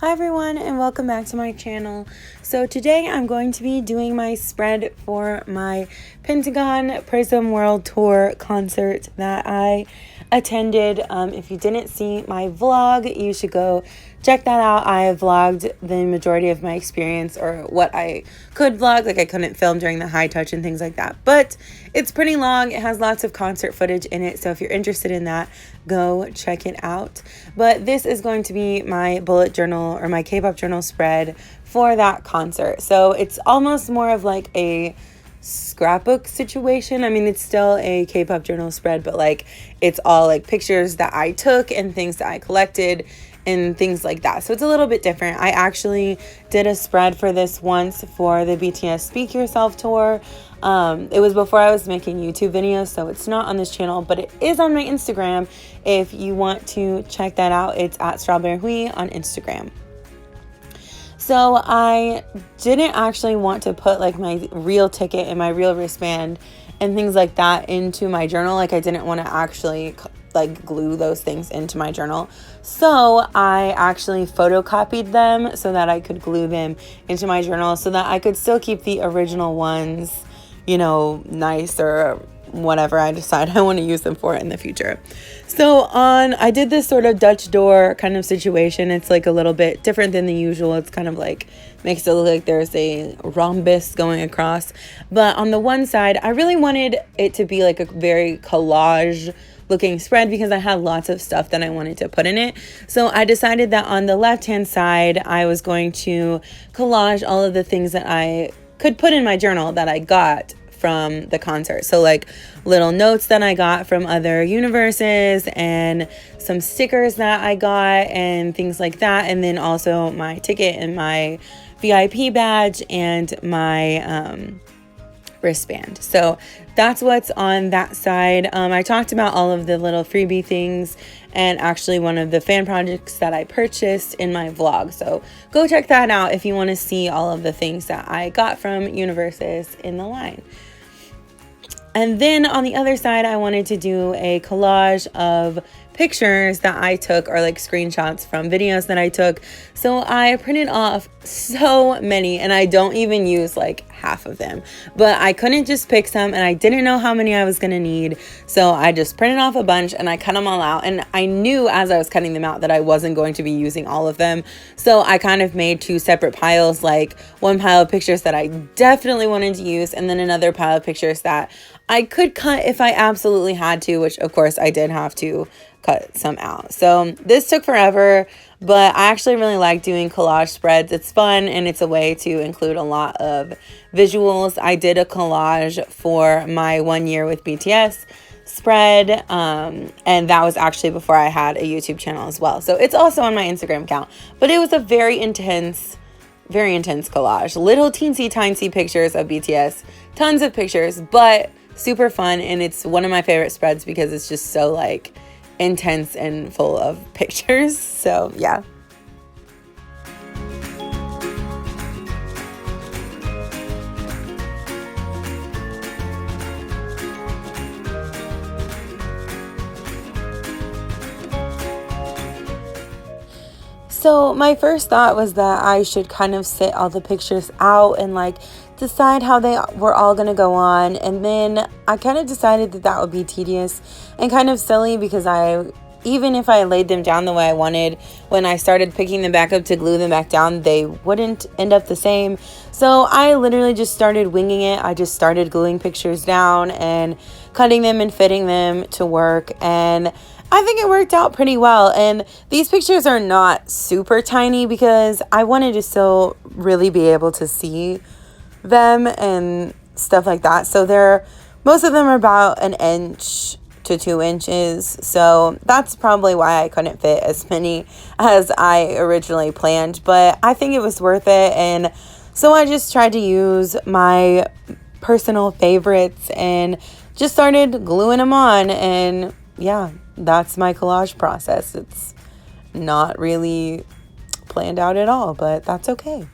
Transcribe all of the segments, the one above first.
Hi everyone and welcome back to my channel. So today I'm going to be doing my spread for my Pentagon Prism World Tour concert that I attended. If you didn't see my vlog, you should go check that out. I have vlogged the majority of my experience, or what I could vlog. Like I couldn't film during the high touch and things like that, but it's pretty long. It has lots of concert footage in it, so if you're interested in that, go check it out. But this is going to be my bullet journal or my K-pop journal spread for that concert. So it's almost more of like a scrapbook situation. I mean, it's still a K-pop journal spread, but like it's all like pictures that I took and things that I collected and things like that. So it's a little bit different. I actually did a spread for this once for the BTS Speak Yourself tour. It was before I was making YouTube videos, so it's not on this channel, but it is on my Instagram. If you want to check that out, it's at strawberryhui on Instagram. So I didn't actually want to put like my real ticket and my real wristband and things like that into my journal. Like I didn't want to actually like glue those things into my journal. So I actually photocopied them so that I could glue them into my journal so that I could still keep the original ones, you know, nice or whatever I decide I want to use them for in the future. So I did this sort of Dutch door kind of situation. It's like a little bit different than the usual. It's kind of like makes it look like there's a rhombus going across. But on the one side, I really wanted it to be like a very collage looking spread because I had lots of stuff that I wanted to put in it. So I decided that on the left hand side, I was going to collage all of the things that I could put in my journal that I got from the concert. So like little notes that I got from other universes and some stickers that I got and things like that. And then also my ticket and my VIP badge and my wristband. So that's what's on that side. I talked about all of the little freebie things and actually one of the fan projects that I purchased in my vlog. So go check that out if you want to see all of the things that I got from universes in the line. And then on the other side, I wanted to do a collage of pictures that I took, or like screenshots from videos that I took. So I printed off so many, and I don't even use like half of them, but I couldn't just pick some and I didn't know how many I was gonna need. So I just printed off a bunch and I cut them all out, and I knew as I was cutting them out that I wasn't going to be using all of them. So I kind of made two separate piles, like one pile of pictures that I definitely wanted to use, and then another pile of pictures that I could cut if I absolutely had to, which of course I did have to cut some out. So this took forever, but I actually really like doing collage spreads. It's fun and it's a way to include a lot of visuals. I did a collage for my 1 year with BTS spread, and that was actually before I had a YouTube channel as well. So it's also on my Instagram account, but it was a very intense collage. Little teensy tiny pictures of BTS, tons of pictures, but super fun. And it's one of my favorite spreads because it's just so like intense and full of pictures. So yeah. So my first thought was that I should kind of sit all the pictures out and like decide how they were all going to go on. And then I kind of decided that that would be tedious and kind of silly because even if I laid them down the way I wanted, when I started picking them back up to glue them back down, they wouldn't end up the same. So I literally just started winging it. I just started gluing pictures down and cutting them and fitting them to work. And I think it worked out pretty well. And these pictures are not super tiny because I wanted to still really be able to see them and stuff like that. So most of them are about 1 inch to 2 inches. So that's probably why I couldn't fit as many as I originally planned, but I think it was worth it. And so I just tried to use my personal favorites and just started gluing them on. And yeah, that's my collage process. It's not really planned out at all, but that's okay.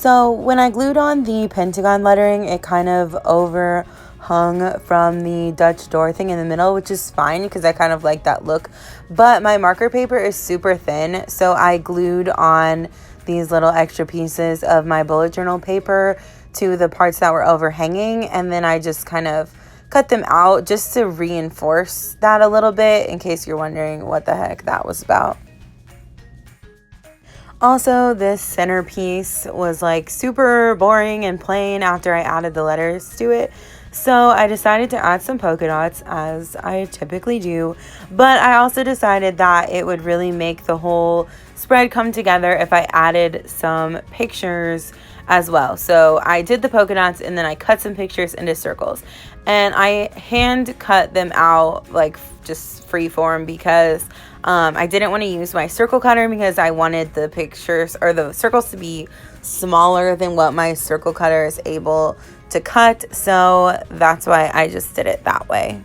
So when I glued on the pentagon lettering, it kind of overhung from the Dutch door thing in the middle, which is fine because I kind of like that look. But my marker paper is super thin, so I glued on these little extra pieces of my bullet journal paper to the parts that were overhanging, and then I just kind of cut them out just to reinforce that a little bit, in case you're wondering what the heck that was about. Also, this centerpiece was like super boring and plain after I added the letters to it. So I decided to add some polka dots, as I typically do. But I also decided that it would really make the whole spread come together if I added some pictures as well. So I did the polka dots and then I cut some pictures into circles. And I hand cut them out like just free form because I didn't want to use my circle cutter because I wanted the pictures or the circles to be smaller than what my circle cutter is able to cut. So that's why I just did it that way.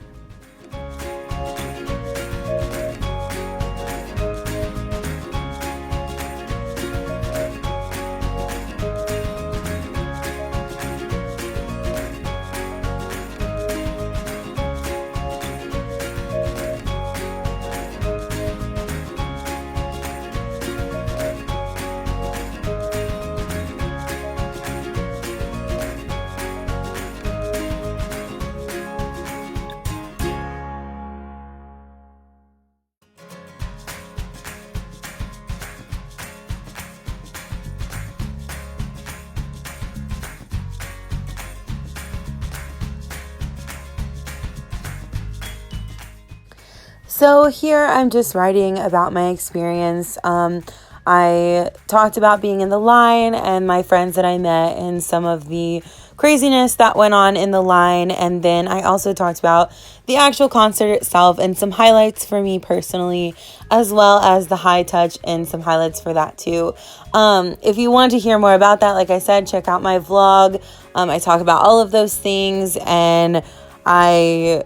So here I'm just writing about my experience. I talked about being in the line and my friends that I met and some of the craziness that went on in the line. And then I also talked about the actual concert itself and some highlights for me personally, as well as the high touch and some highlights for that too. If you want to hear more about that, like I said, check out my vlog. I talk about all of those things, and I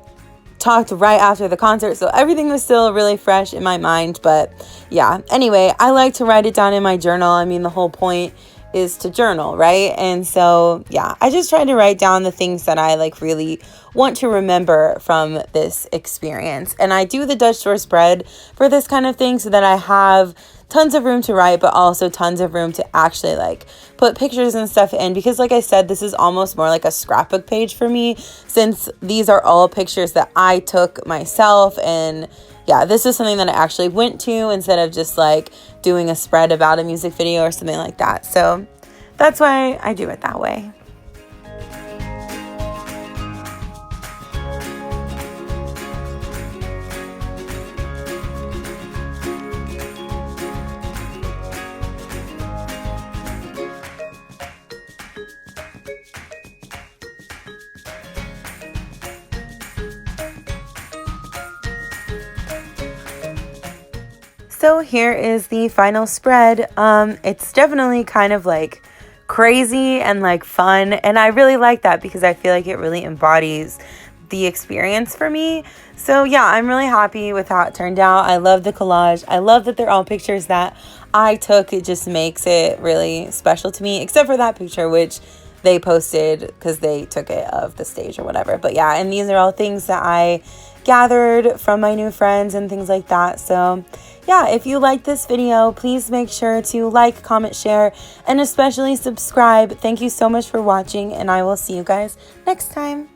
talked right after the concert, so everything was still really fresh in my mind. But yeah, anyway, I like to write it down in my journal. I mean, the whole point is to journal, right? And so yeah, I just try to write down the things that I like really want to remember from this experience. And I do the Dutch door spread for this kind of thing so that I have tons of room to write, but also tons of room to actually like put pictures and stuff in, because like I said, this is almost more like a scrapbook page for me, since these are all pictures that I took myself. And yeah, this is something that I actually went to instead of just like doing a spread about a music video or something like that. So that's why I do it that way. So here is the final spread. It's definitely kind of like crazy and like fun, and I really like that because I feel like it really embodies the experience for me. So yeah, I'm really happy with how it turned out. I love the collage. I love that they're all pictures that I took. It just makes it really special to me, except for that picture which they posted because they took it of the stage or whatever. But yeah, and these are all things that I gathered from my new friends and things like that. So yeah, if you like this video, please make sure to like, comment, share, and especially subscribe. Thank you so much for watching, and I will see you guys next time.